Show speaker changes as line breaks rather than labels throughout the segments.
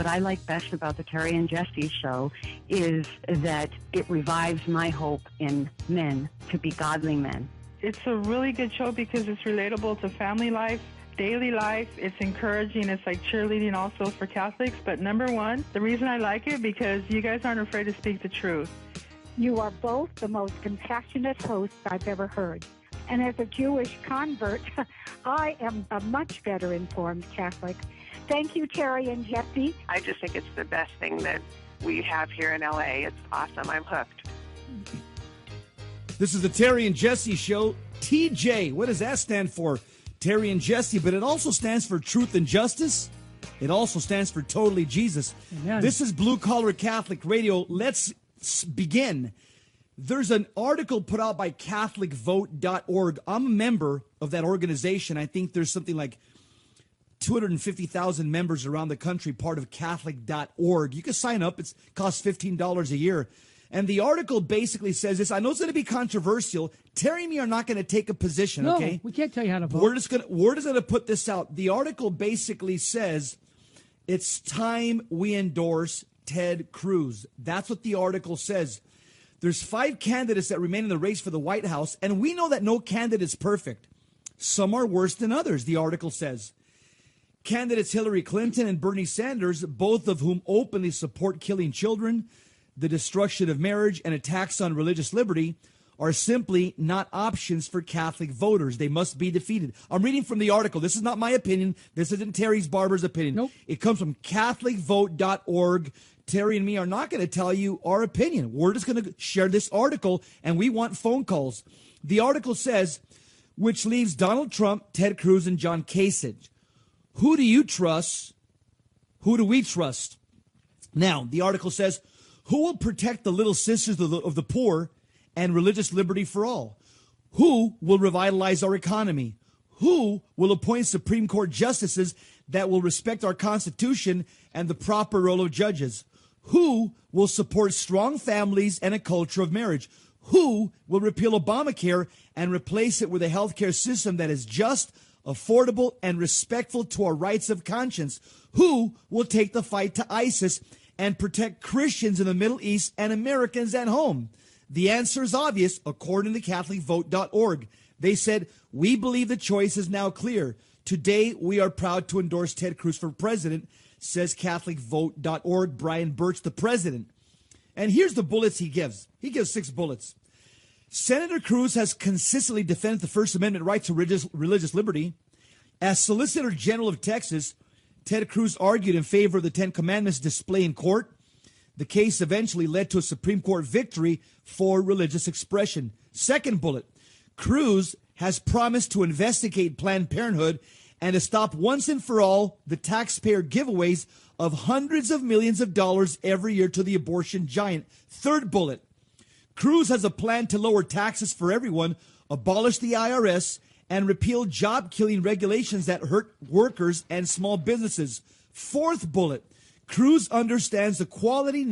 what I like best about the Terry and Jesse show is that it revives my hope in men to be godly men.
It's a really good show because it's relatable to family life, daily life. It's encouraging. It's like cheerleading also for Catholics. But number one, the reason I like it because you guys aren't afraid to speak the truth.
You are both the most compassionate hosts I've ever heard. And as a Jewish convert, I am a much better informed Catholic. Thank you, Terry and Jesse.
I just think it's the best thing that we have here in L.A. It's awesome. I'm hooked.
This is the Terry and Jesse Show. TJ, what does that stand for? Terry and Jesse, but it also stands for Truth and Justice. It also stands for Totally Jesus. Amen. This is Blue Collar Catholic Radio. Let's begin. There's an article put out by CatholicVote.org. I'm a member of that organization. I think there's something like 250,000 members around the country, part of Catholic.org. You can sign up. It costs $15 a year. And the article basically says this. I know it's going to be controversial. Terry and me are not going to take a position, okay?
No, we can't tell you how to vote.
We're just going to put this out. The article basically says it's time we endorse Ted Cruz. That's what the article says. There's 5 candidates that remain in the race for the White House, and we know that no candidate is perfect. Some are worse than others, the article says. Candidates Hillary Clinton and Bernie Sanders, both of whom openly support killing children, the destruction of marriage, and attacks on religious liberty, are simply not options for Catholic voters. They must be defeated. I'm reading from the article. This is not my opinion. This isn't Terry's Barber's opinion.
Nope.
It comes from CatholicVote.org. Terry and me are not going to tell you our opinion. We're just going to share this article, and we want phone calls. The article says, which leaves Donald Trump, Ted Cruz, and John Kasich. Who do you trust? Who do we trust? Now, the article says, who will protect the little sisters of the poor and religious liberty for all? Who will revitalize our economy? Who will appoint Supreme Court justices that will respect our Constitution and the proper role of judges? Who will support strong families and a culture of marriage? Who will repeal Obamacare and replace it with a healthcare system that is just, affordable, and respectful to our rights of conscience? Who will take the fight to ISIS and protect Christians in the Middle East and Americans at home? The answer is obvious, according to CatholicVote.org. They said, we believe the choice is now clear. Today, we are proud to endorse Ted Cruz for president, says CatholicVote.org. Brian Birch, the president. And here's the bullets he gives. He gives 6 bullets. Senator Cruz has consistently defended the First Amendment right to religious liberty. As Solicitor General of Texas, Ted Cruz argued in favor of the 10 Commandments display in court. The case eventually led to a Supreme Court victory for religious expression. Second bullet, Cruz has promised to investigate Planned Parenthood and to stop once and for all the taxpayer giveaways of hundreds of millions of dollars every year to the abortion giant. Third bullet, Cruz has a plan to lower taxes for everyone, abolish the IRS, and repeal job-killing regulations that hurt workers and small businesses. Fourth bullet, Cruz understands the qualities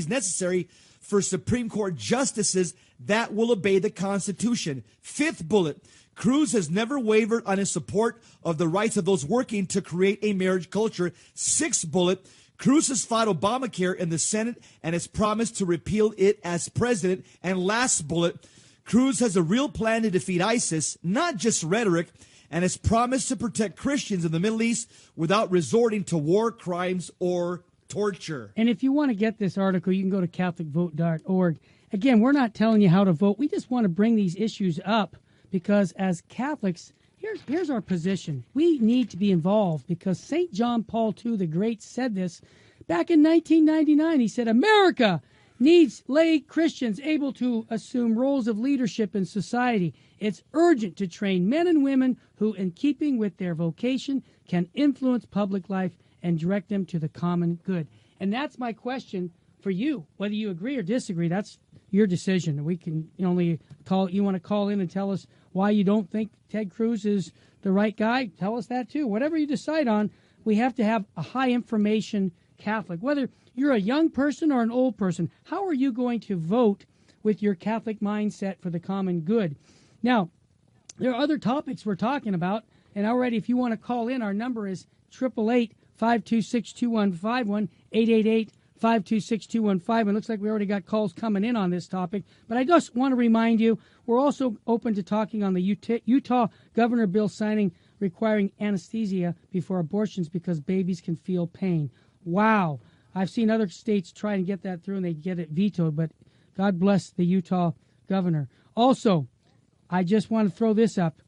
necessary for Supreme Court justices that will obey the Constitution. Fifth bullet, Cruz has never wavered on his support of the rights of those working to create a marriage culture. Sixth bullet, Cruz has fought Obamacare in the Senate and has promised to repeal it as president. And last bullet, Cruz has a real plan to defeat ISIS, not just rhetoric, and has promised to protect Christians in the Middle East without resorting to war crimes or torture.
And if you want to get this article, you can go to CatholicVote.org. Again, we're not telling you how to vote. We just want to bring these issues up because as Catholics, here's our position. We need to be involved because St. John Paul II the Great said this back in 1999. He said, America needs lay Christians able to assume roles of leadership in society. It's urgent to train men and women who, in keeping with their vocation, can influence public life and direct them to the common good. And that's my question for you. Whether you agree or disagree, that's your decision. We can only call. You want to call in and tell us why you don't think Ted Cruz is the right guy? Tell us that too. Whatever you decide on, we have to have a high information Catholic. Whether you're a young person or an old person, how are you going to vote with your Catholic mindset for the common good? Now, there are other topics we're talking about, and already if you want to call in, our number is 888 888-526-2151, 888-526-2151. Looks like we already got calls coming in on this topic. But I just want to remind you, we're also open to talking on the Utah governor bill signing requiring anesthesia before abortions because babies can feel pain. Wow. I've seen other states try and get that through and they get it vetoed, but God bless the Utah governor. Also, I just want to throw this up.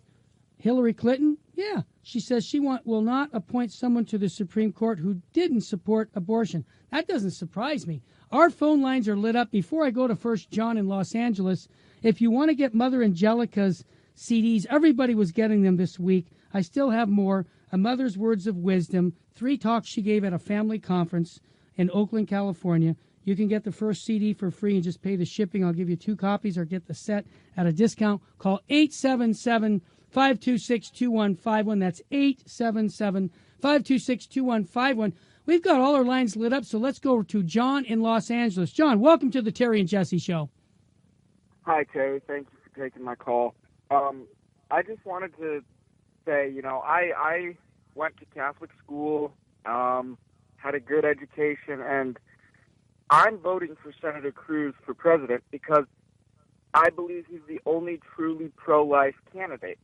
Hillary Clinton, yeah, she says she will not appoint someone to the Supreme Court who didn't support abortion. That doesn't surprise me. Our phone lines are lit up. Before I go to First John in Los Angeles, if you want to get Mother Angelica's CDs, everybody was getting them this week. I still have more. A Mother's Words of Wisdom, 3 talks she gave at a family conference in Oakland, California. You can get the first CD for free and just pay the shipping. I'll give you 2 copies or get the set at a discount. Call 877-526-2151. That's 877-526-2151. We've got all our lines lit up, so let's go to John in Los Angeles. John, welcome to the Terry and Jesse Show.
Hi, Terry. Thank you for taking my call. I just wanted to say, I went to Catholic school, had a good education, and I'm voting for Senator Cruz for president because I believe he's the only truly pro-life candidate.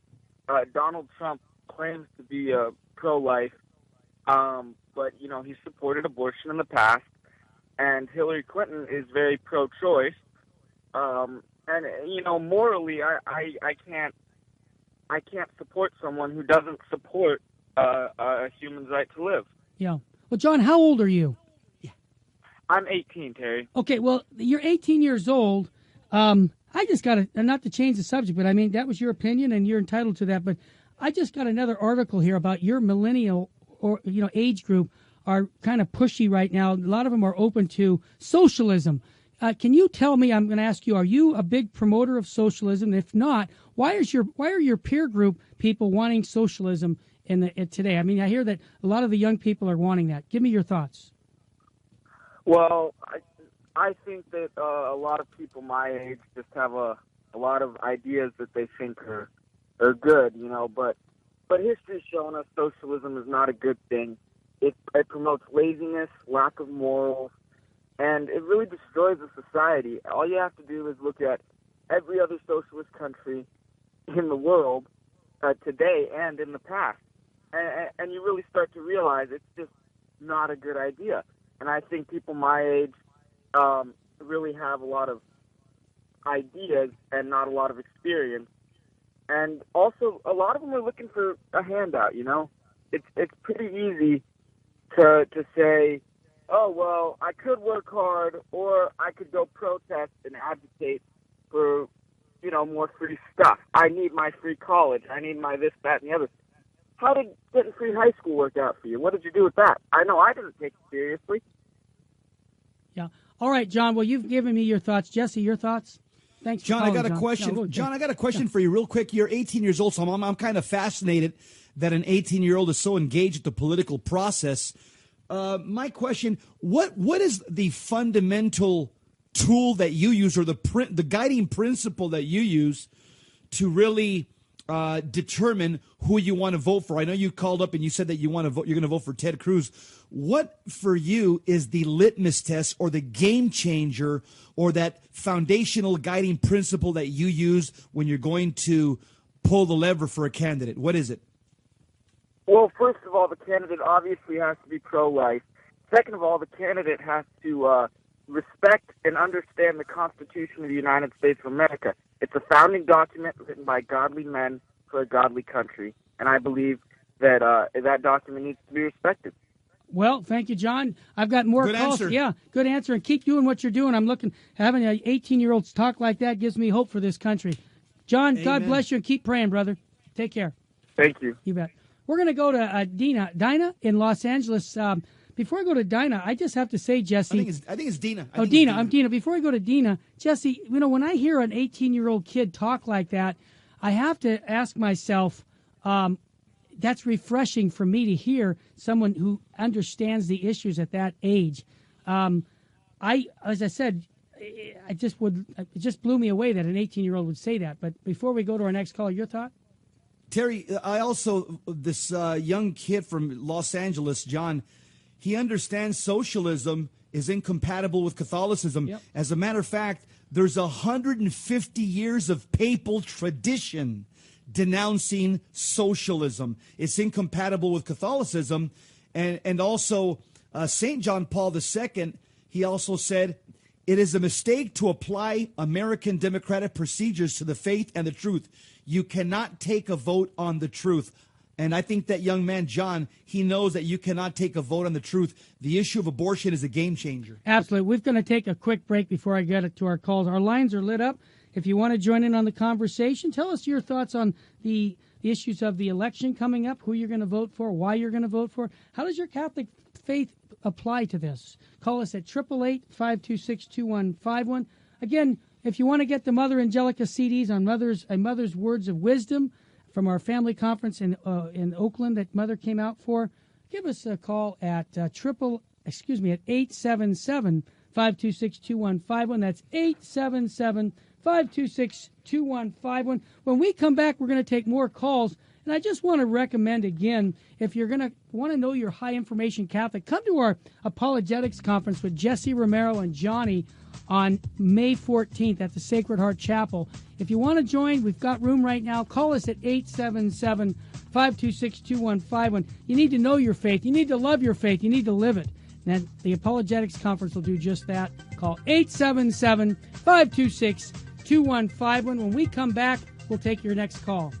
Donald Trump claims to be pro-life, but, he supported abortion in the past, and Hillary Clinton is very pro-choice. Morally, I can't support someone who doesn't support a human's right to live.
Yeah. Well, John, how old are you?
I'm 18, Terry.
Okay, well, you're 18 years old. I just got not to change the subject, but I mean, that was your opinion and you're entitled to that. But I just got another article here about your millennial age group are kind of pushy right now. A lot of them are open to socialism. Can you tell me, I'm going to ask you, are you a big promoter of socialism? If not, why are your peer group people wanting socialism today? I mean, I hear that a lot of the young people are wanting that. Give me your thoughts.
Well, I think that a lot of people my age just have a lot of ideas that they think are good, but history's shown us socialism is not a good thing. It promotes laziness, lack of morals, and it really destroys a society. All you have to do is look at every other socialist country in the world today and in the past, and you really start to realize it's just not a good idea. And I think people my age really have a lot of ideas and not a lot of experience. And also, a lot of them are looking for a handout, It's pretty easy to say, oh, well, I could work hard or I could go protest and advocate for, more free stuff. I need my free college. I need my this, that, and the other. How did getting free high school work out for you? What did you do with that? I know I didn't take it seriously.
Yeah. All right, John. Well, you've given me your thoughts. Jesse, your thoughts? Thanks,
John.
calling,
I got a question.
No,
John, I got a question for you real quick. You're 18 years old, so I'm kind of fascinated that an 18-year-old is so engaged with the political process. My question, what is the fundamental tool that you use or the guiding principle that you use to really determine who you want to vote for? I know you called up and you said that you're going to vote for Ted Cruz. What for you is the litmus test or the game changer or that foundational guiding principle that you use when you're going to pull the lever for a candidate? What is it?
Well, first of all, the candidate obviously has to be pro-life. Second of all, the candidate has to respect and understand the Constitution of the United States of America. It's a founding document written by godly men for a godly country, and I believe that that document needs to be respected.
Well, thank you, John. I've got more
good
calls.
Answer.
Yeah, good answer. And keep doing what you're doing. I'm having 18-year-olds talk like that gives me hope for this country. John, Amen. God bless you and keep praying, brother. Take care.
Thank you.
You bet. We're going to go to Dinah in Los Angeles. Before I go to Dinah, I just have to say, Jesse.
I think it's Dina.
Dina. I'm Dina. Before I go to Dina, Jesse, when I hear an 18-year-old kid talk like that, I have to ask myself, that's refreshing for me to hear someone who understands the issues at that age. As I said, it just blew me away that an 18-year-old would say that. But before we go to our next caller, your thought?
Terry, I also, this young kid from Los Angeles, John, he understands socialism is incompatible with Catholicism.
Yep.
As a matter of fact, there's 150 years of papal tradition denouncing socialism. It's incompatible with Catholicism. And also, St. John Paul II, he also said, it is a mistake to apply American democratic procedures to the faith and the truth. You cannot take a vote on the truth. And I think that young man, John, he knows that you cannot take a vote on the truth. The issue of abortion is a game changer.
Absolutely. We're going to take a quick break before I get to our calls. Our lines are lit up. If you want to join in on the conversation, tell us your thoughts on the issues of the election coming up, who you're going to vote for, why you're going to vote for. How does your Catholic faith apply to this? Call us at 888-526-2151. Again, if you want to get the Mother Angelica CDs on A Mother's Words of Wisdom from our family conference in Oakland that Mother came out for, give us a call at 877-526-2151. That's 877-526-2151. When we come back, we're going to take more calls. And I just want to recommend again, if you're going to want to know your high information Catholic, come to our apologetics conference with Jesse Romero and Johnny on May 14th at the Sacred Heart Chapel. If you want to join, we've got room right now. Call us at 877-526-2151. You need to know your faith. You need to love your faith. You need to live it. And the apologetics conference will do just that. Call 877-526-2151. When we come back, we'll take your next call.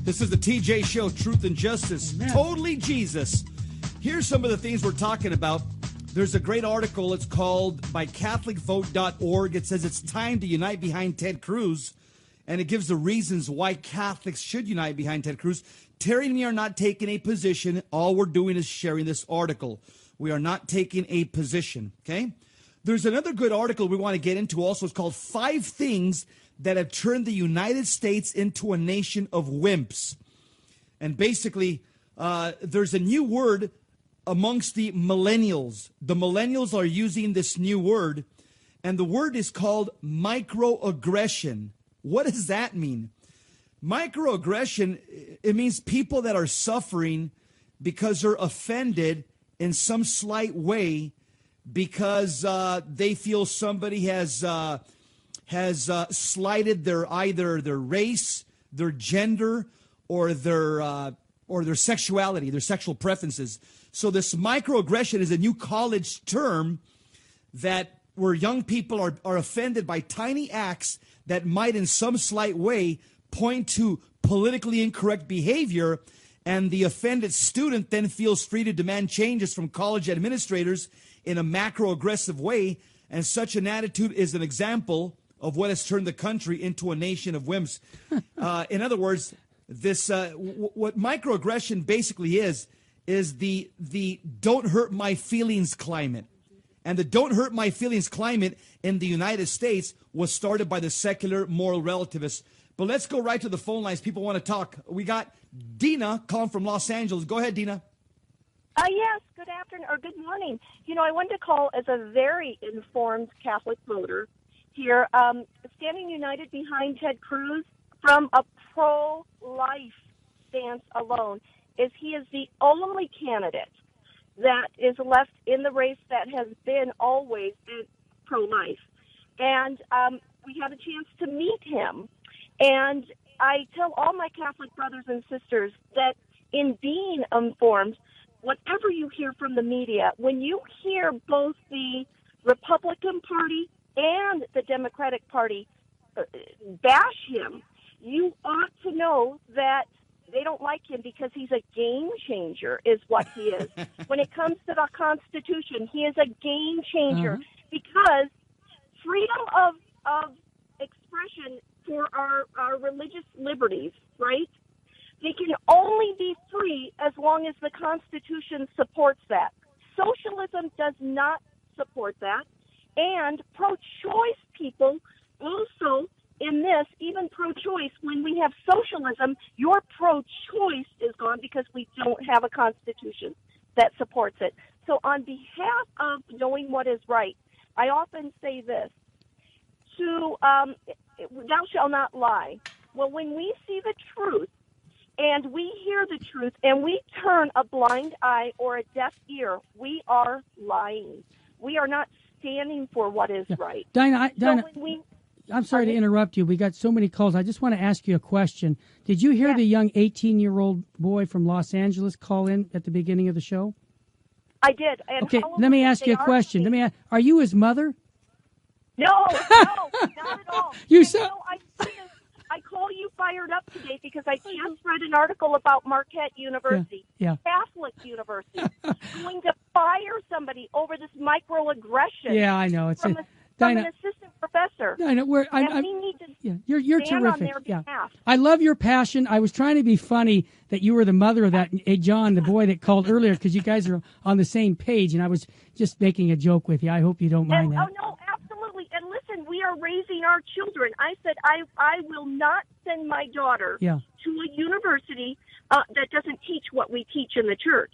This is the TJ Show, Truth and Justice.
Amen.
Totally Jesus. Here's some of the things we're talking about. There's a great article. It's called by CatholicVote.org. It says it's time to unite behind Ted Cruz, and it gives the reasons why Catholics should unite behind Ted Cruz. Terry and me are not taking a position. All we're doing is sharing this article. We are not taking a position, okay? There's another good article we want to get into also. It's called 5 Things that have turned the United States into a nation of wimps. And basically, there's a new word amongst the millennials. The millennials are using this new word, and the word is called microaggression. What does that mean? Microaggression, it means people that are suffering because they're offended in some slight way because they feel somebody has slighted their either their race, their gender, or their sexuality, their sexual preferences. So this microaggression is a new college term that where young people are offended by tiny acts that might in some slight way point to politically incorrect behavior, and the offended student then feels free to demand changes from college administrators in a macro-aggressive way, and such an attitude is an example of what has turned the country into a nation of wimps. In other words, this what microaggression basically is the don't hurt my feelings climate. And the don't hurt my feelings climate in the United States was started by the secular moral relativists. But let's go right to the phone lines. People want to talk. We got Dina calling from Los Angeles. Go ahead, Dina.
Yes, good afternoon or good morning. I wanted to call as a very informed Catholic voter here, standing united behind Ted Cruz from a pro-life stance alone, is he is the only candidate that is left in the race that has been always pro-life. And we had a chance to meet him. And I tell all my Catholic brothers and sisters that in being informed, whatever you hear from the media, when you hear both the Republican Party and the Democratic Party bash him, you ought to know that they don't like him because he's a game changer, is what he is. When it comes to the Constitution, he is a game changer because freedom of expression for our religious liberties, right? They can only be free as long as the Constitution supports that. Socialism does not support that. And pro-choice people also in this, even pro-choice, when we have socialism, your pro-choice is gone because we don't have a constitution that supports it. So on behalf of knowing what is right, I often say this, thou shalt not lie. Well, when we see the truth and we hear the truth and we turn a blind eye or a deaf ear, we are lying. We are not standing for what is right.
Dinah,
So
I'm sorry to interrupt you. We got so many calls. I just want to ask you a question. Did you hear the young 18-year-old boy from Los Angeles call in at the beginning of the show?
I did. And
okay, let me ask you a question. Are you his mother?
No, not at all. I call you fired up today because I just read an article about Marquette University, Catholic University, going to fire somebody over this microaggression.
Yeah, I know.
From an assistant professor.
I know.
We need to
you're
stand
terrific.
on their behalf.
I love your passion. I was trying to be funny that you were the mother of that John, the boy that called earlier, because you guys are on the same page, and I was just making a joke with you. I hope you don't mind that.
Oh, no, absolutely. And listen, we are raising our children. I said I will not send my daughter to a university that doesn't teach what we teach in the church.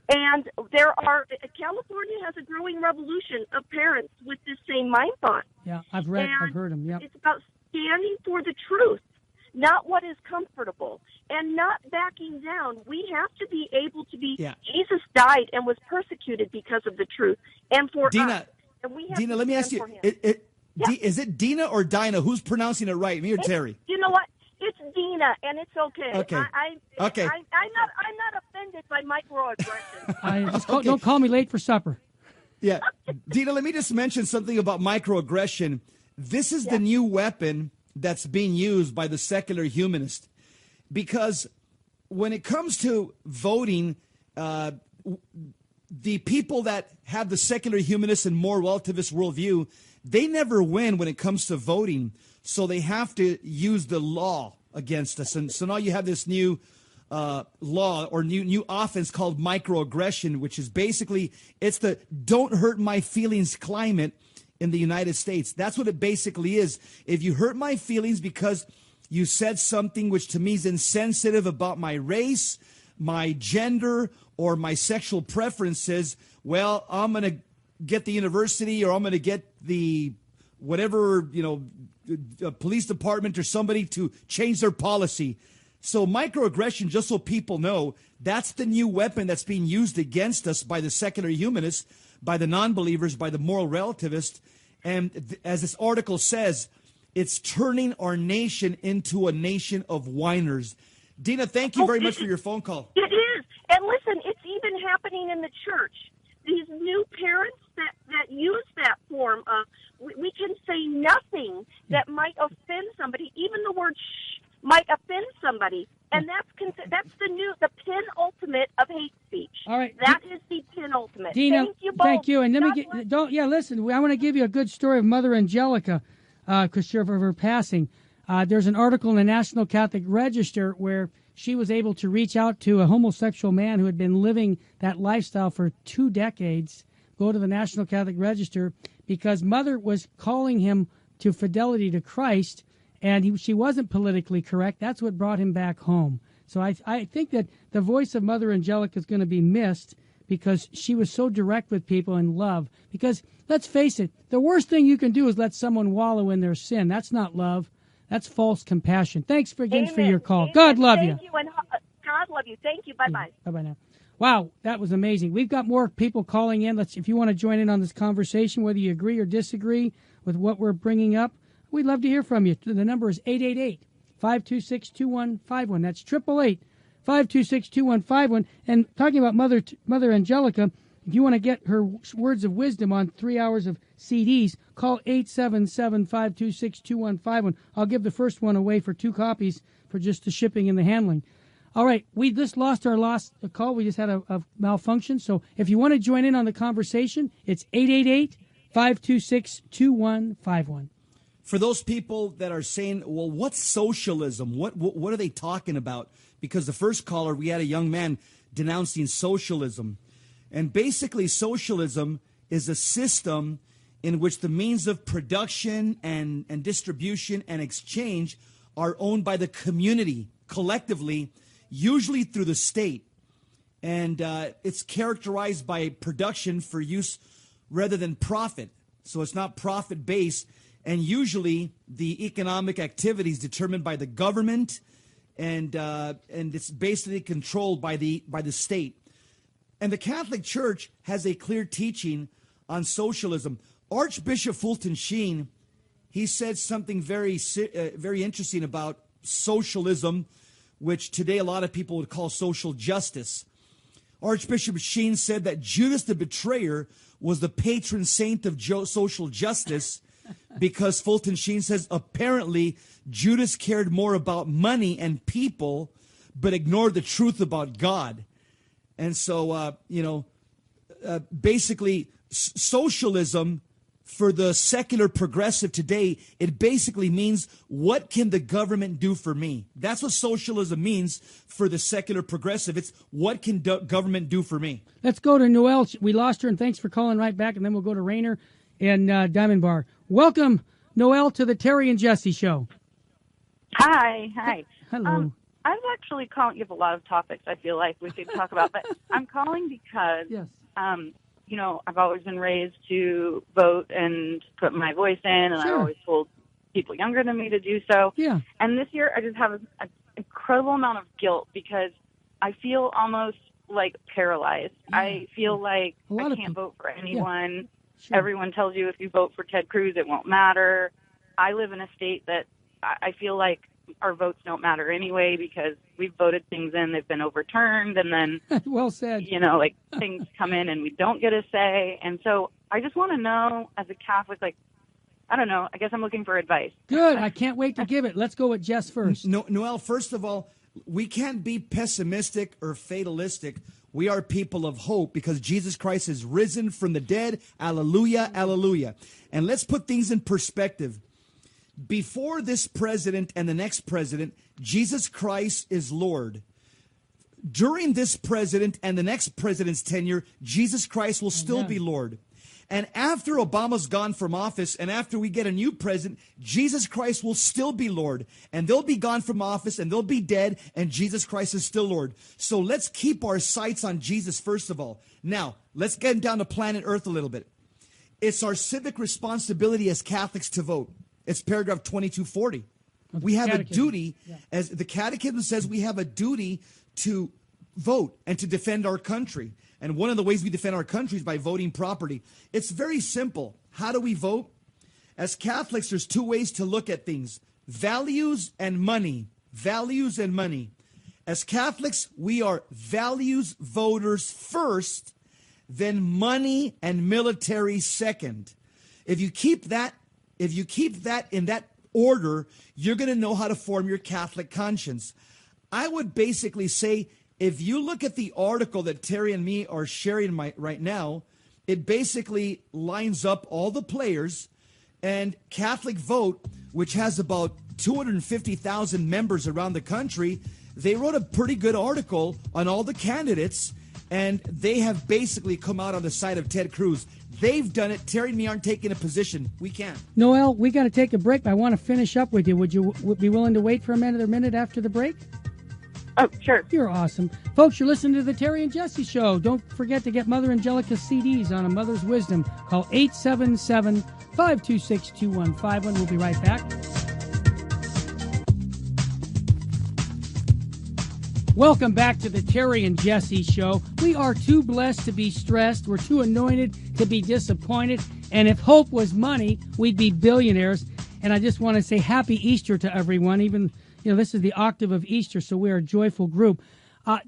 And California has a growing revolution of parents with this same mind thought.
Yeah, I've heard them. Yeah,
it's about standing for the truth, not what is comfortable, and not backing down. We have to be able to be. Yeah. Jesus died and was persecuted because of the truth, and for us. And we have
Dina, let me ask you: is it Dina or Dinah? Who's pronouncing it right, me or Terry?
You know what? It's Dina, and it's okay.
Okay.
I'm not offended by microaggression.
Don't call me late for supper.
Yeah, Dina, let me just mention something about microaggression. This is the new weapon that's being used by the secular humanist, because when it comes to voting, the people that have the secular humanist and more relativist worldview, they never win when it comes to voting. So they have to use the law against us. And so now you have this new law or new offense called microaggression, which is basically, it's the don't hurt my feelings climate in the United States. That's what it basically is. If you hurt my feelings because you said something which to me is insensitive about my race, my gender, or my sexual preferences, well, I'm going to get the university, or I'm going to get the whatever, police department or somebody to change their policy. So microaggression, just so people know, that's the new weapon that's being used against us by the secular humanists, by the non-believers, by the moral relativists. And as this article says, it's turning our nation into a nation of whiners. Dina, thank you very much for your phone call.
It is. And listen, it's even happening in the church. These new parents that use that form of, we can say nothing that might offend somebody. Even the word shh might offend somebody. And that's the penultimate of hate speech.
All right.
That is the penultimate.
Dina,
thank you both.
Thank you. And listen, I want to give you a good story of Mother Angelica, because of her passing. There's an article in the National Catholic Register where she was able to reach out to a homosexual man who had been living that lifestyle for 2 decades, go to the National Catholic Register, because Mother was calling him to fidelity to Christ, and she wasn't politically correct. That's what brought him back home. So I think that the voice of Mother Angelica is going to be missed because she was so direct with people in love. Because, let's face it, the worst thing you can do is let someone wallow in their sin. That's not love. That's false compassion. Thanks again for your call.
Amen.
God love you.
Thank you, and God love you. Thank you. Bye-bye.
Bye-bye now. Wow, that was amazing. We've got more people calling in. If you want to join in on this conversation, whether you agree or disagree with what we're bringing up, we'd love to hear from you. The number is 888-526-2151. That's 888-526-2151. And talking about Mother Angelica, if you want to get her words of wisdom on 3 hours of CDs, call 877-526-2151. I'll give the first one away for 2 copies for just the shipping and the handling. All right, we just lost our last call. We just had a malfunction. So if you want to join in on the conversation, it's 888-526-2151.
For those people that are saying, well, what's socialism? What are they talking about? Because the first caller, we had a young man denouncing socialism. And basically, socialism is a system in which the means of production and distribution and exchange are owned by the community collectively, usually through the state. And it's characterized by production for use rather than profit. So it's not profit-based. And usually the economic activity is determined by the government, and it's basically controlled by the state. And the Catholic Church has a clear teaching on socialism. Archbishop Fulton Sheen, he said something very interesting about socialism, which today a lot of people would call social justice. Archbishop Sheen said that Judas the betrayer was the patron saint of social justice because Fulton Sheen says apparently Judas cared more about money and people but ignored the truth about God. And so, basically socialism for the secular progressive today, it basically means, what can the government do for me? That's what socialism means for the secular progressive. It's what can government do for me? Let's go to Noelle. We lost her, and thanks for calling right back, and then we'll go to Rainer and Diamond Bar. Welcome, Noelle, to the Terry and Jesse Show.
Hi.
Hello.
I'm actually calling. You have a lot of topics I feel like we could talk about, but I'm calling because,
yes.
I've always been raised to vote and put my voice in, and
Sure.
I always told people younger than me to do so.
Yeah.
And this year I just have an incredible amount of guilt because I feel almost like paralyzed.
Yeah.
I feel like I can't vote for anyone. Yeah. Sure. Everyone tells you if you vote for Ted Cruz, it won't matter. I live in a state that I feel like our votes don't matter anyway because we've voted things in, they've been overturned, and then
well said.
Things come in and we don't get a say. And so I just want to know, as a Catholic, I don't know, I guess I'm looking for advice.
Good. I can't wait to give it. Let's go with Jess first.
Noelle, first of all, we can't be pessimistic or fatalistic. We are people of hope because Jesus Christ is risen from the dead. Alleluia, alleluia. And let's put things in perspective. Before this president and the next president, Jesus Christ is Lord. During this president and the next president's tenure, Jesus Christ will still be Lord. And after Obama's gone from office and after we get a new president, Jesus Christ will still be Lord. And they'll be gone from office and they'll be dead and Jesus Christ is still Lord. So let's keep our sights on Jesus first of all. Now, let's get down to planet Earth a little bit. It's our civic responsibility as Catholics to vote. It's paragraph 2240. We have a duty, as the Catechism says, we have a duty to vote and to defend our country. And one of the ways we defend our country is by voting properly. It's very simple. How do we vote? As Catholics, there's two ways to look at things: values and money. Values and money. As Catholics, we are values voters first, then money and military second. If you keep that in that order, you're going to know how to form your Catholic conscience. I would basically say, if you look at the article that Terry and me are sharing right now, it basically lines up all the players, and Catholic Vote, which has about 250,000 members around the country, they wrote a pretty good article on all the candidates, and they have basically come out on the side of Ted Cruz. They've done it. Terry and me aren't taking a position. We can't.
Noelle, we got to take a break, but I want to finish up with you. Would you be willing to wait for a minute after the break?
Oh, sure.
You're awesome. Folks, you're listening to the Terry and Jesse Show. Don't forget to get Mother Angelica's CDs on A Mother's Wisdom. Call 877-526-2151. We'll be right back. Welcome back to the Terry and Jesse Show. We are too blessed to be stressed. We're too anointed to be disappointed. And if hope was money, we'd be billionaires. And I just want to say happy Easter to everyone. Even, this is the octave of Easter, so we're a joyful group.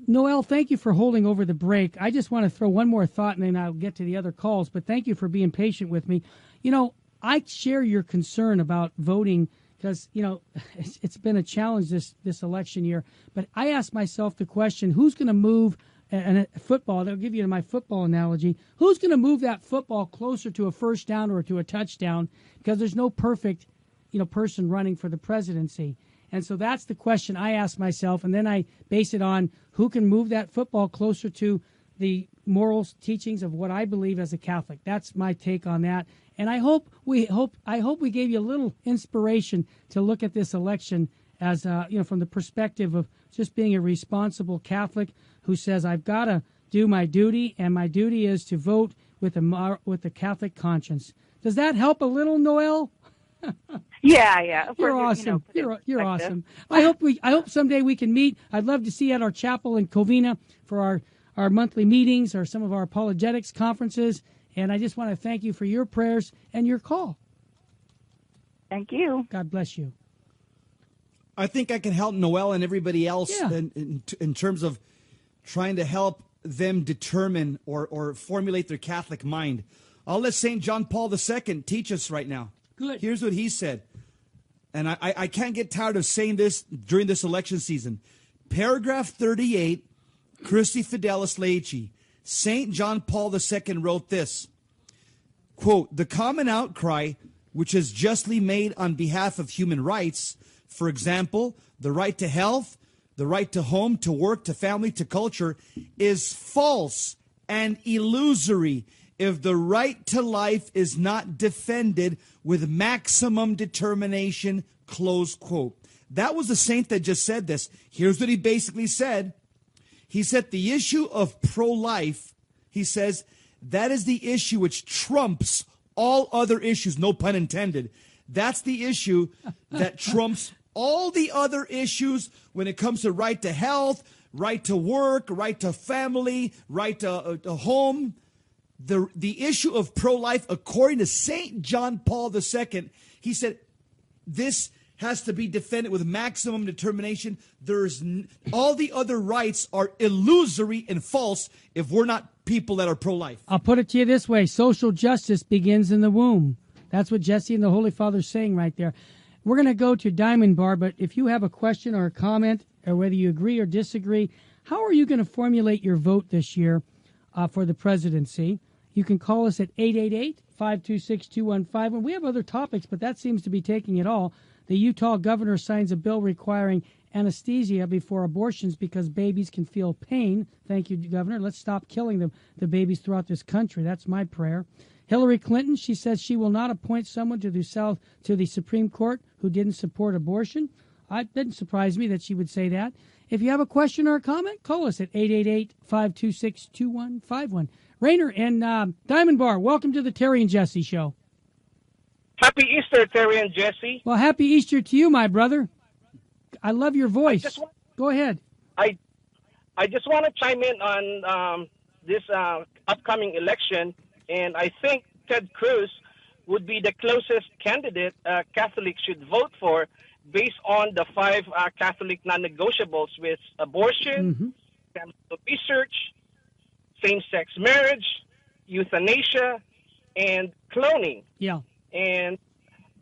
Noelle, thank you for holding over the break. I just want to throw one more thought, and then I'll get to the other calls. But thank you for being patient with me. I share your concern about voting because, it's been a challenge this election year. But I ask myself the question, who's going to move a football? They'll give you my football analogy. Who's going to move that football closer to a first down or to a touchdown? Because there's no perfect, person running for the presidency. And so that's the question I ask myself. And then I base it on who can move that football closer to the moral teachings of what I believe as a Catholic. That's my take on that. And I hope we gave you a little inspiration to look at this election as from the perspective of just being a responsible Catholic who says I've got to do my duty, and my duty is to vote with a Catholic conscience. Does that help a little, Noel?
Yeah. Of course,
You're awesome. You're
like
awesome. I hope someday we can meet. I'd love to see you at our chapel in Covina for our monthly meetings or some of our apologetics conferences. And I just want to thank you for your prayers and your call.
Thank you.
God bless you.
I think I can help Noel and everybody else in terms of trying to help them determine or formulate their Catholic mind. I'll let St. John Paul II teach us right now.
Good.
Here's what he said. And I can't get tired of saying this during this election season. Paragraph 38, Christi Fidelis Laici. St. John Paul II wrote this, quote, "The common outcry which is justly made on behalf of human rights, for example, the right to health, the right to home, to work, to family, to culture, is false and illusory if the right to life is not defended with maximum determination," close quote. That was the saint that just said this. Here's what he basically said. He said the issue of pro-life, he says, that is the issue which trumps all other issues, no pun intended. That's the issue that trumps all the other issues when it comes to right to health, right to work, right to family, right to home. The issue of pro-life, according to St. John Paul II, he said this has to be defended with maximum determination. All the other rights are illusory and false if we're not people that are pro-life.
I'll put it to you this way. Social justice begins in the womb. That's what Jesse and the Holy Father's saying right there. We're going to go to Diamond Bar, but if you have a question or a comment, or whether you agree or disagree, how are you going to formulate your vote this year for the presidency? You can call us at 888-526-2151. We have other topics, but that seems to be taking it all. The Utah governor signs a bill requiring anesthesia before abortions because babies can feel pain. Thank you, Governor. Let's stop killing the babies throughout this country. That's my prayer. Hillary Clinton, she says she will not appoint someone to the Supreme Court who didn't support abortion. It didn't surprise me that she would say that. If you have a question or a comment, call us at 888-526-2151. Rainer and Diamond Bar, welcome to the Terry and Jesse Show.
Happy Easter, Terry and Jesse.
Well, happy Easter to you, my brother. I love your voice. Go ahead.
I just want to chime in on this upcoming election, and I think Ted Cruz would be the closest candidate Catholics should vote for based on the 5 Catholic non-negotiables with abortion, research, same-sex marriage, euthanasia, and cloning.
Yeah.
And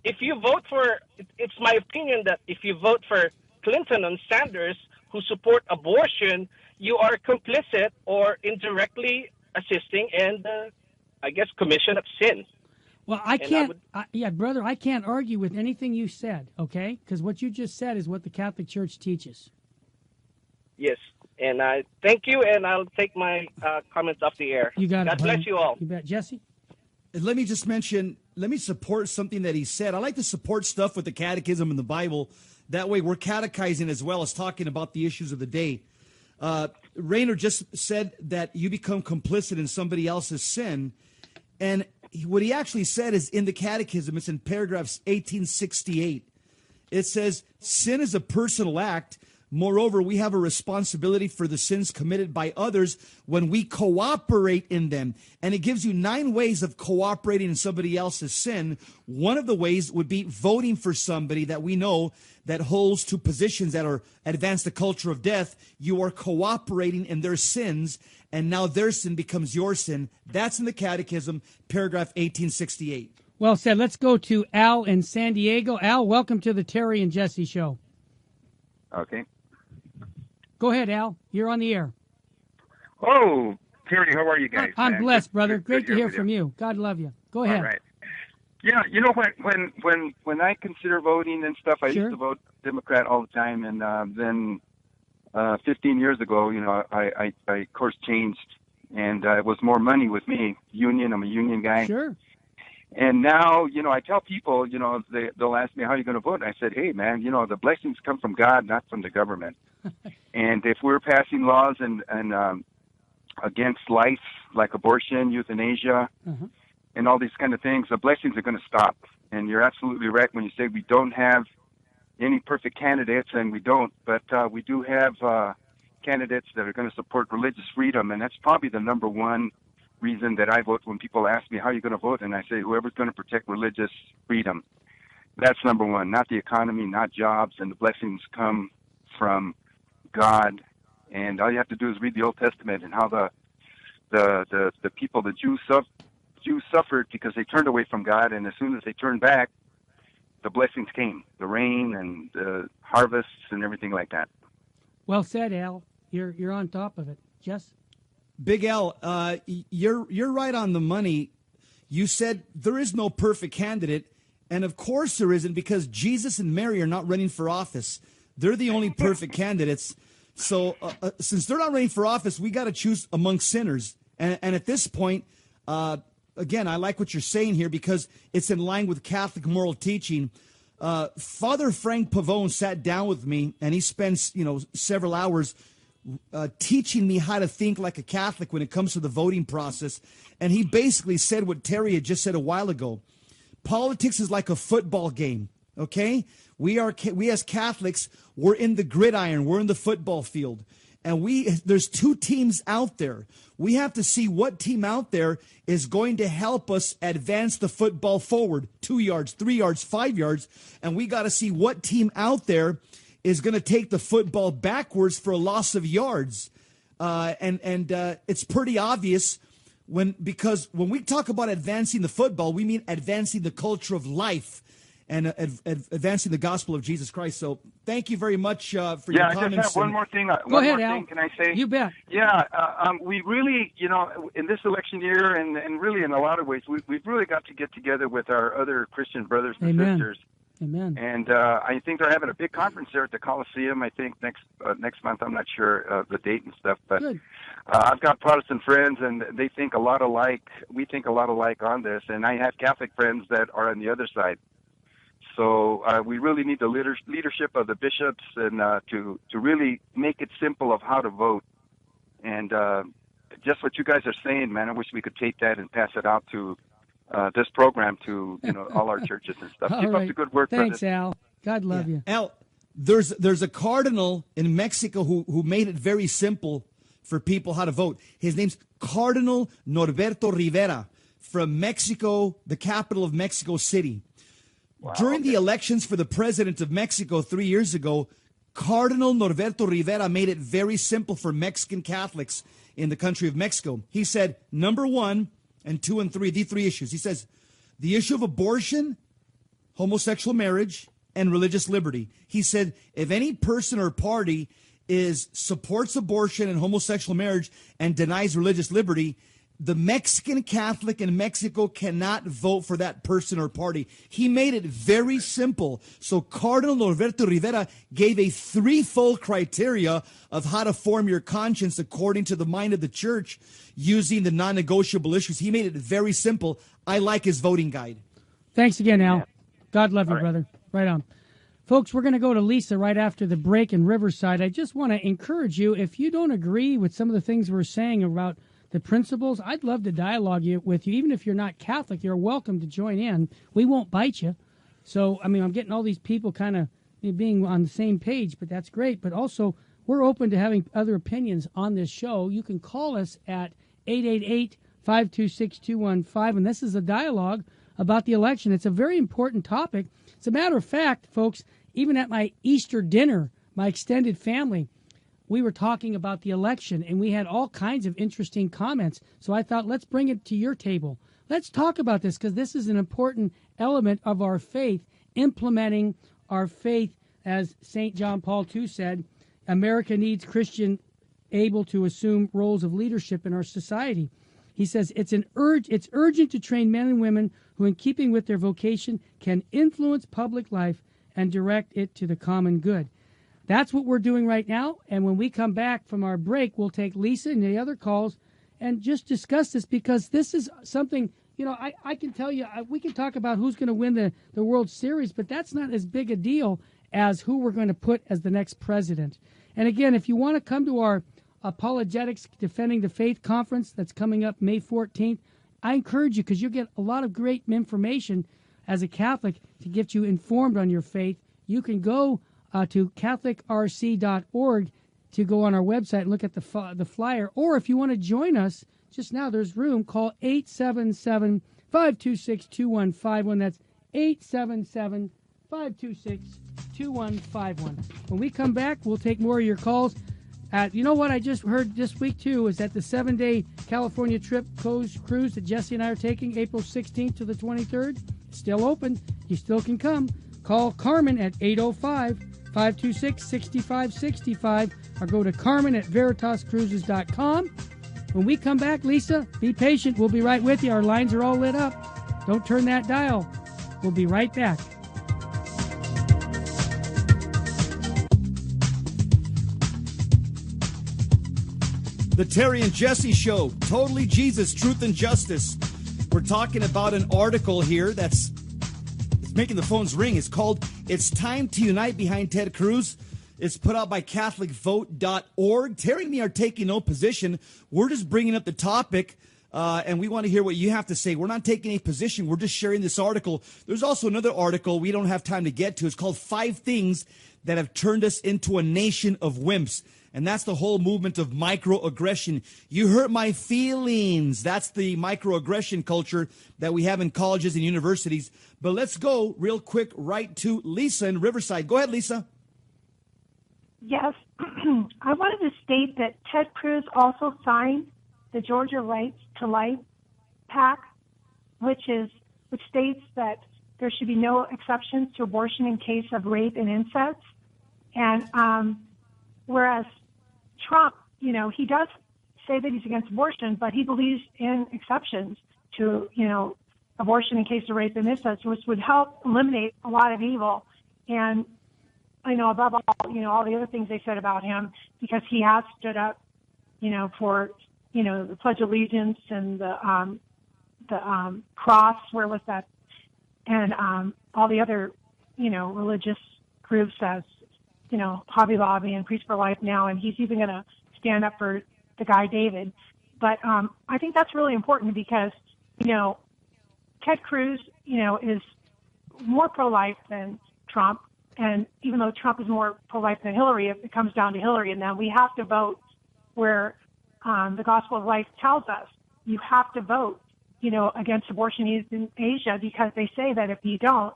if you vote for, it's my opinion that if you vote for Clinton and Sanders, who support abortion, you are complicit or indirectly assisting in the, I guess, commission of sin.
Well, I can't, brother, I can't argue with anything you said, okay? Because what you just said is what the Catholic Church teaches.
Yes, and I thank you, and I'll take my comments off the air.
You got it.
God bless you all.
You bet. Jesse?
Let me just mention, let me support something that he said. I like to support stuff with the catechism and the Bible. That way we're catechizing as well as talking about the issues of the day. Rainer just said that you become complicit in somebody else's sin. And what he actually said is in the catechism, it's in paragraphs 1868. It says, sin is a personal act. Moreover, we have a responsibility for the sins committed by others when we cooperate in them. And it gives you 9 ways of cooperating in somebody else's sin. One of the ways would be voting for somebody that we know that holds to positions that are advance the culture of death. You are cooperating in their sins, and now their sin becomes your sin. That's in the Catechism, paragraph 1868.
Well said. Let's go to Al in San Diego. Al, welcome to the Terry and Jesse Show.
Okay.
Go ahead, Al. You're on the air.
Oh, Terry, how are you guys?
I'm blessed, brother. Great to hear from you. God love you. Go ahead.
All right. Yeah, you know, when I consider voting and stuff, I used to vote Democrat all the time, and then 15 years ago, you know, I of course changed, and it was more money with me. Union, I'm a union guy.
Sure.
And now, you know, I tell people, you know, they'll ask me, how are you going to vote? And I said, hey, man, you know, the blessings come from God, not from the government. And if we're passing laws and against life, like abortion, euthanasia, and all these kind of things, the blessings are going to stop. And you're absolutely right when you say we don't have any perfect candidates, and we don't, but we do have candidates that are going to support religious freedom, and that's probably the number one reason that I vote. When people ask me, how are you going to vote? And I say, whoever's going to protect religious freedom. That's number one, not the economy, not jobs, and the blessings come from God. And all you have to do is read the Old Testament and how the people, the Jews suffered because they turned away from God, and as soon as they turned back, the blessings came, the rain and the harvests and everything like that.
Well said, Al. You're on top of it. Jess?
Big Al, you're right on the money. You said there is no perfect candidate, and of course there isn't, because Jesus and Mary are not running for office. They're the only perfect candidates. So since they're not running for office, we got to choose among sinners. And at this point, again, I like what you're saying here because it's in line with Catholic moral teaching. Father Frank Pavone sat down with me, and he spends, several hours teaching me how to think like a Catholic when it comes to the voting process. And he basically said what Terry had just said a while ago. Politics is like a football game, okay? We as Catholics, we're in the gridiron, we're in the football field. And there's two teams out there. We have to see what team out there is going to help us advance the football forward 2 yards, 3 yards, 5 yards. And we got to see what team out there is going to take the football backwards for a loss of yards. And it's pretty obvious because when we talk about advancing the football, we mean advancing the culture of life and advancing the gospel of Jesus Christ. So thank you very much for your comments.
I just have one more thing.
Go ahead, Al.
Can I say?
You bet.
Yeah, we really, in this election year and really in a lot of ways, we've really got to get together with our other Christian brothers and sisters.
Amen.
And I think they're having a big conference there at the Coliseum, I think, next month. I'm not sure the date and stuff. But I've got Protestant friends, and they think a lot alike. We think a lot alike on this. And I have Catholic friends that are on the other side. So we really need the leadership of the bishops and to really make it simple of how to vote. And just what you guys are saying, man, I wish we could take that and pass it out to this program to all our churches and stuff. Keep up the good work.
Thanks,
brothers.
Al. God love you.
Al, there's a cardinal in Mexico who made it very simple for people how to vote. His name's Cardinal Norberto Rivera from Mexico, the capital of Mexico City. Wow, during the elections for the president of Mexico 3 years ago, Cardinal Norberto Rivera made it very simple for Mexican Catholics in the country of Mexico. He said, number 1 and 2 and 3, the three issues. He says, the issue of abortion, homosexual marriage, and religious liberty. He said, if any person or party supports abortion and homosexual marriage and denies religious liberty, the Mexican Catholic in Mexico cannot vote for that person or party. He made it very simple. So Cardinal Norberto Rivera gave a threefold criteria of how to form your conscience according to the mind of the church using the non-negotiable issues. He made it very simple. I like his voting guide.
Thanks again, Al. God love you, brother. Right on. Folks, we're going to go to Lisa right after the break in Riverside. I just want to encourage you, if you don't agree with some of the things we're saying about the principles, I'd love to dialogue with you. Even if you're not Catholic, you're welcome to join in. We won't bite you. So, I'm getting all these people kind of being on the same page, but that's great. But also, we're open to having other opinions on this show. You can call us at 888-526-215, and this is a dialogue about the election. It's a very important topic. As a matter of fact, folks, even at my Easter dinner, my extended family, we were talking about the election, and we had all kinds of interesting comments. So I thought, let's bring it to your table. Let's talk about this, because this is an important element of our faith, implementing our faith. As St. John Paul II said, America needs Christian able to assume roles of leadership in our society. He says it's urgent to train men and women who, in keeping with their vocation, can influence public life and direct it to the common good. That's what we're doing right now, and when we come back from our break, we'll take Lisa and the other calls and just discuss this, because this is something, I can tell you, we can talk about who's going to win the World Series, but that's not as big a deal as who we're going to put as the next president. And again, if you want to come to our Apologetics Defending the Faith conference that's coming up May 14th, I encourage you, because you'll get a lot of great information as a Catholic to get you informed on your faith. You can go to catholicrc.org to go on our website and look at the flyer. Or if you want to join us just now, there's room. Call 877-526-2151. That's 877-526-2151. When we come back, we'll take more of your calls. You know what I just heard this week, too, is that the 7-day California trip cruise that Jesse and I are taking, April 16th to the 23rd, it's still open. You still can come. Call Carmen at 805-526-6565 or go to Carmen at veritascruises.com. When we come back, Lisa, be patient. We'll be right with you. Our lines are all lit up. Don't turn that dial. We'll be right back.
The Terry and Jesse Show, Totally Jesus, Truth and Justice. We're talking about an article here it's making the phones ring. It's called It's Time to Unite Behind Ted Cruz. It's put out by CatholicVote.org. Terry and me are taking no position. We're just bringing up the topic, and we want to hear what you have to say. We're not taking a position. We're just sharing this article. There's also another article we don't have time to get to. It's called 5 Things That Have Turned Us Into a Nation of Wimps. And that's the whole movement of microaggression. You hurt my feelings. That's the microaggression culture that we have in colleges and universities. But let's go real quick right to Lisa in Riverside. Go ahead, Lisa.
Yes. I wanted to state that Ted Cruz also signed the Georgia Rights to Life Pact, which states that there should be no exceptions to abortion in case of rape and incest. And whereas Trump, he does say that he's against abortion, but he believes in exceptions to, abortion in case of rape and incest, which would help eliminate a lot of evil. And I know above all, all the other things they said about him, because he has stood up, for, the Pledge of Allegiance and the cross, where was that? And all the other, religious groups as, Hobby Lobby and Priest for Life now, and he's even going to stand up for the guy David. But I think that's really important because, Ted Cruz, is more pro-life than Trump. And even though Trump is more pro-life than Hillary, it comes down to Hillary. And then we have to vote where the Gospel of Life tells us you have to vote, against abortion euthanasia, because they say that if you don't,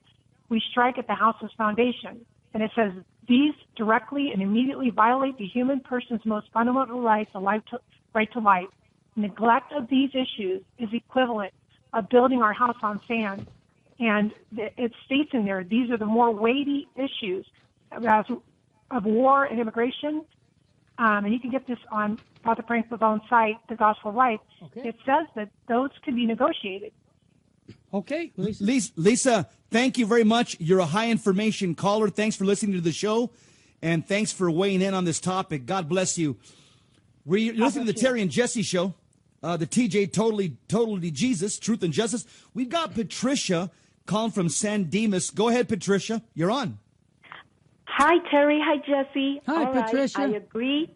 we strike at the house's foundation. And it says these directly and immediately violate the human person's most fundamental rights, the right to life. Neglect of these issues is equivalent of building our house on sand. And it states in there, these are the more weighty issues of war and immigration. And you can get this on Father Franklin's own site, The Gospel of Life. Okay. It says that those can be negotiated.
Okay.
Lisa, thank you very much. You're a high information caller. Thanks for listening to the show, and thanks for weighing in on this topic. God bless you. You're listening to the Terry and Jesse Show, the TJ Totally Jesus, Truth and Justice. We've got Patricia calling from San Dimas. Go ahead, Patricia. You're on.
Hi, Terry. Hi, Jesse.
Hi,
all right,
Patricia.
I agree.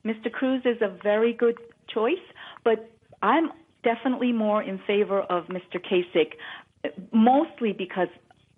Mr. Cruz is a very good choice, but I'm definitely more in favor of Mr. Kasich, mostly because,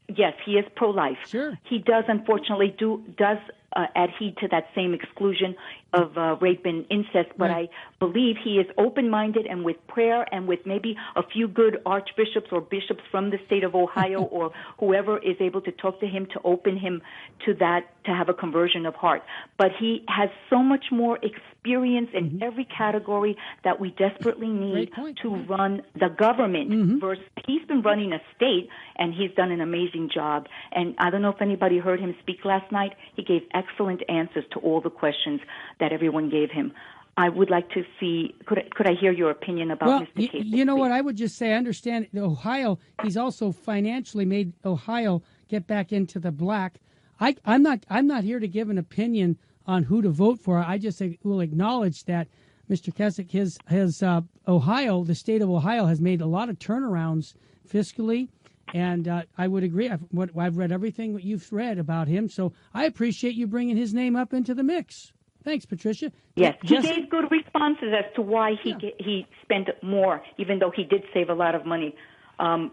yes, he is pro-life.
Sure.
He does, unfortunately, adhere to that same exclusion of rape and incest, but
Right.
I believe he is open-minded, and with prayer and with maybe a few good archbishops or bishops from the state of Ohio or whoever is able to talk to him to open him to that, to have a conversion of heart. But he has so much more experience in every category that we desperately need to run the government. Versus he's been running a state, and he's done an amazing job. And I don't know if anybody heard him speak last night. He gave excellent answers to all the questions that everyone gave him. I would like to see, could I hear your opinion about Mr. Kasich?
You know what, I would just say, I understand Ohio, he's also financially made Ohio get back into the black. I'm not here to give an opinion on who to vote for. I just will acknowledge that Mr. Kasich, his Ohio, the state of Ohio, has made a lot of turnarounds fiscally, and I would agree. I've read everything that you've read about him, so I appreciate you bringing his name up into the mix. Thanks, Patricia.
Yes, he
Jesse?
gave good responses as to why he spent more, even though he did save a lot of money. And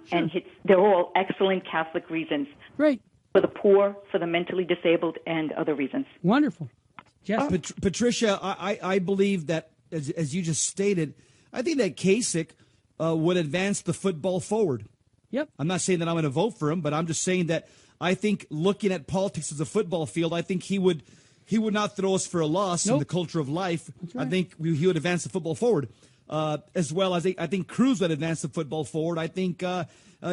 they're all excellent Catholic reasons.
Great.
For the poor, for the mentally disabled, and other reasons.
Wonderful.
Patricia, I believe that, as you just stated, I think that Kasich would advance the football forward.
Yep.
I'm not saying that I'm going to vote for him, but I'm just saying that I think looking at politics as a football field, I think he would not throw us for a loss in the culture of life. Right. I think he would advance the football forward, as well as I think Cruz would advance the football forward. I think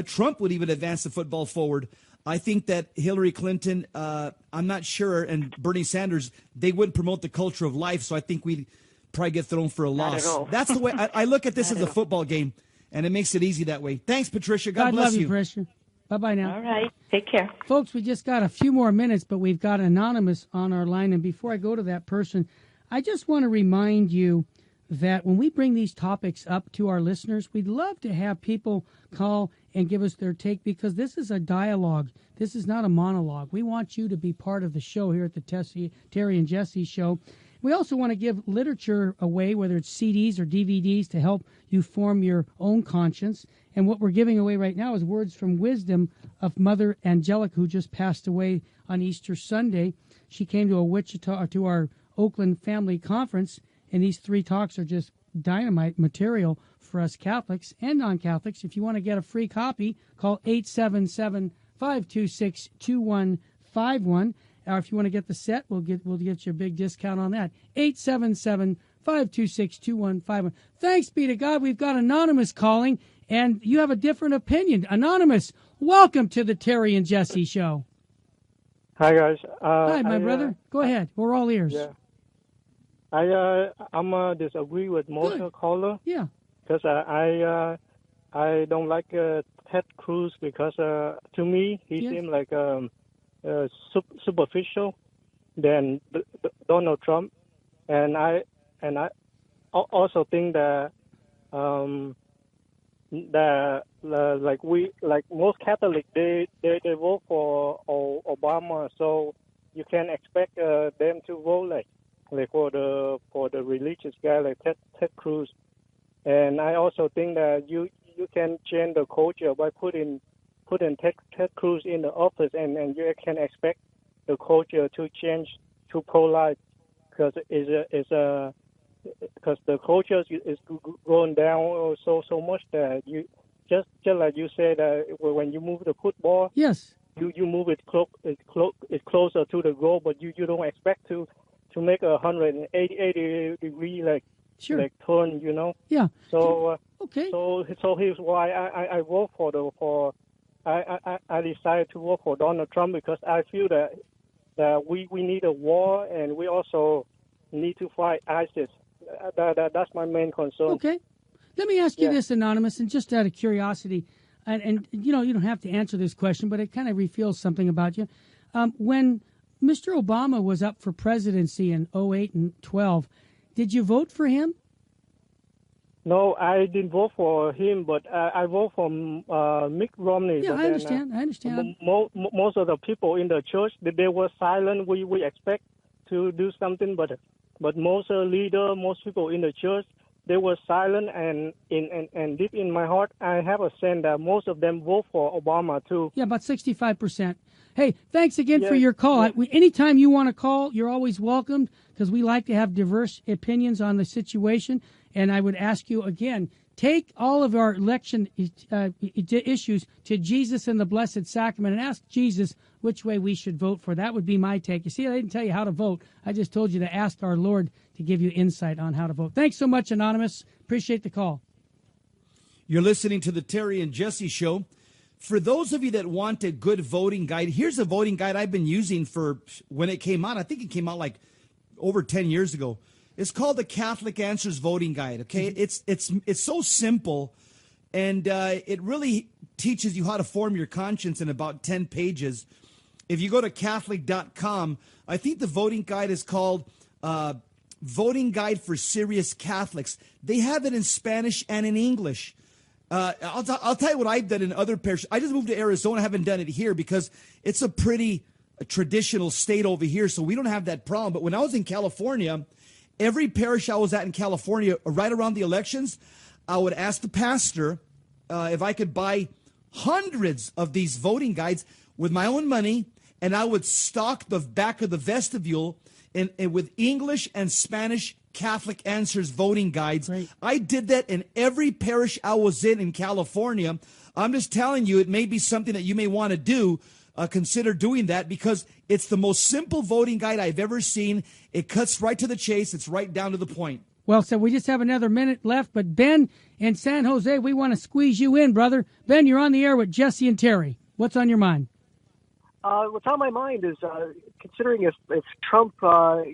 Trump would even advance the football forward. I think that Hillary Clinton, I'm not sure, and Bernie Sanders, they wouldn't promote the culture of life, so I think we'd probably get thrown for a loss. That's the way I look at this as a football game, and it makes it easy that way. Thanks, Patricia. God bless
you. Patricia. Bye-bye now.
All right. Take care.
Folks, we just got a few more minutes, but we've got Anonymous on our line. And before I go to that person, I just want to remind you that when we bring these topics up to our listeners, we'd love to have people call and give us their take, because this is a dialogue. This is not a monologue. We want you to be part of the show here at the Terry and Jesse Show. We also want to give literature away, whether it's CDs or DVDs, to help you form your own conscience. And what we're giving away right now is Words from Wisdom of Mother Angelica, who just passed away on Easter Sunday. She came to our Oakland Family Conference, and these 3 talks are just dynamite material for us Catholics and non-Catholics. If you want to get a free copy, call 877-526-2151. Or if you want to get the set, we'll get you a big discount on that. 877-526-2151. Thanks be to God, we've got Anonymous calling, and you have a different opinion. Anonymous, welcome to the Terry and Jesse Show.
Hi, guys.
Hi, my brother. Go ahead. We're all ears.
Yeah. I'm disagree with most caller.
Yeah.
Because I don't like Ted Cruz, because to me he seemed like superficial than Donald Trump, and I also think that like most Catholics they vote for Obama, so you can expect them to vote like for the religious guy like Ted Cruz. And I also think that you can change the culture by putting Ted Cruz in the office, and you can expect the culture to change to pro-life, because because the culture is going down so much that you just like you said, when you move the football,
yes,
you move it closer to the goal, but you don't expect to make 180 degree like turn, you know.
Yeah.
So
okay.
So here's why I vote I decided to vote for Donald Trump, because I feel that we need a war, and we also need to fight ISIS. That's my main concern.
Okay. Let me ask you this, Anonymous, and just out of curiosity, and you don't have to answer this question, but it kind of reveals something about you. When Mr. Obama was up for presidency in 2008 and 2012, did you vote for him?
No, I didn't vote for him, but I vote for Mitt Romney.
Yeah,
but
I understand.
Most of the people in the church, they were silent. We expect to do something, but most leader, most people in the church, they were silent. And deep in my heart, I have a sense that most of them vote for Obama too.
Yeah, about 65%. Hey, thanks again for your call. Yeah. Anytime you want to call, you're always welcomed, because we like to have diverse opinions on the situation. And I would ask you again, take all of our election issues to Jesus and the Blessed Sacrament and ask Jesus which way we should vote for. That would be my take. You see, I didn't tell you how to vote. I just told you to ask our Lord to give you insight on how to vote. Thanks so much, Anonymous. Appreciate the call.
You're listening to the Terry and Jesse Show. For those of you that want a good voting guide, here's a voting guide I've been using for when it came out. I think it came out like over 10 years ago. It's called the Catholic Answers Voting Guide, okay? Mm-hmm. It's so simple, and it really teaches you how to form your conscience in about 10 pages. If you go to Catholic.com, I think the voting guide is called Voting Guide for Serious Catholics. They have it in Spanish and in English. I'll tell you what I've done in other parishes. I just moved to Arizona. I haven't done it here because it's a pretty traditional state over here, so we don't have that problem. But when I was in California, every parish I was at in California, right around the elections, I would ask the pastor if I could buy hundreds of these voting guides with my own money, and I would stock the back of the vestibule and with English and Spanish Catholic Answers voting guides. Right. I did that in every parish I was in California. I'm just telling you, it may be something that you may want to do. Consider doing that, because it's the most simple voting guide I've ever seen. It cuts right to the chase. It's right down to the point.
Well, so we just have another minute left, but Ben in San Jose, we want to squeeze you in, brother. Ben, you're on the air with Jesse and Terry. What's on your mind?
What's on my mind is considering if Trump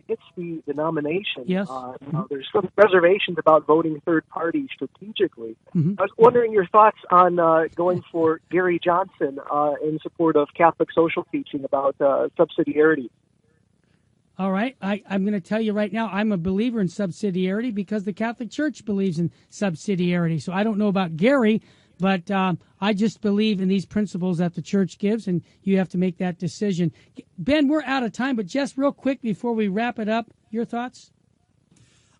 gets the nomination,
yes.
There's some reservations about voting third party strategically.
Mm-hmm.
I was wondering your thoughts on going for Gary Johnson in support of Catholic social teaching about subsidiarity.
All right. I'm going to tell you right now, I'm a believer in subsidiarity because the Catholic Church believes in subsidiarity. So I don't know about Gary, but I just believe in these principles that the church gives, and you have to make that decision. Ben, we're out of time, but just real quick before we wrap it up, your thoughts?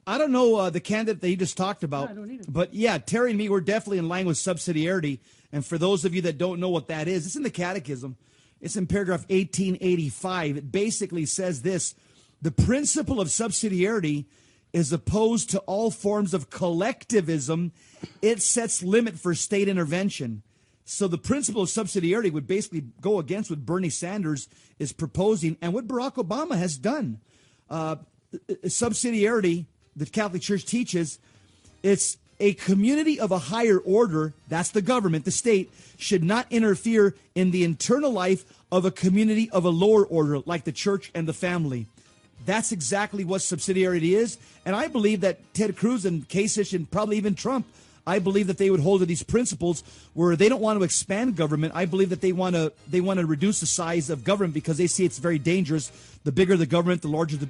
I don't know the candidate that you just talked about,
I don't either.
But yeah, Terry and me, we're definitely in line with subsidiarity. And for those of you that don't know what that is, it's in the Catechism. It's in paragraph 1885. It basically says this: the principle of subsidiarity is opposed to all forms of collectivism. It sets limit for state intervention. So the principle of subsidiarity would basically go against what Bernie Sanders is proposing and what Barack Obama has done. Subsidiarity, the Catholic Church teaches, it's a community of a higher order, that's the government, the state, should not interfere in the internal life of a community of a lower order, like the church and the family. That's exactly what subsidiarity is. And I believe that Ted Cruz and Kasich and probably even Trump, I believe that they would hold to these principles where they don't want to expand government. I believe that they want to reduce the size of government because they see it's very dangerous. The bigger the government, the smaller the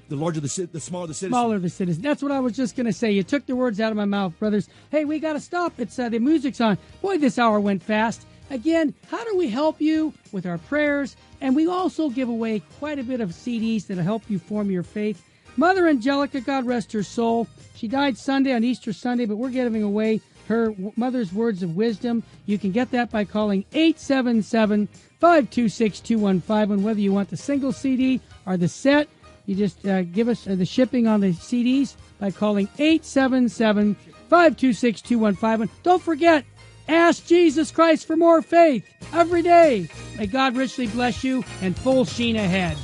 smaller the citizen.
Smaller the citizen. That's what I was just going to say. You took the words out of my mouth, brothers. Hey, we got to stop. It's the music's on. Boy, this hour went fast. Again, how do we help you with our prayers? And we also give away quite a bit of CDs that'll help you form your faith. Mother Angelica, God rest her soul. She died Sunday on Easter Sunday, but we're giving away her mother's words of wisdom. You can get that by calling 877-526-2151. Whether you want the single CD or the set, you just give us the shipping on the CDs by calling 877-526-2151. Don't forget, ask Jesus Christ for more faith every day. May God richly bless you and full sheen ahead.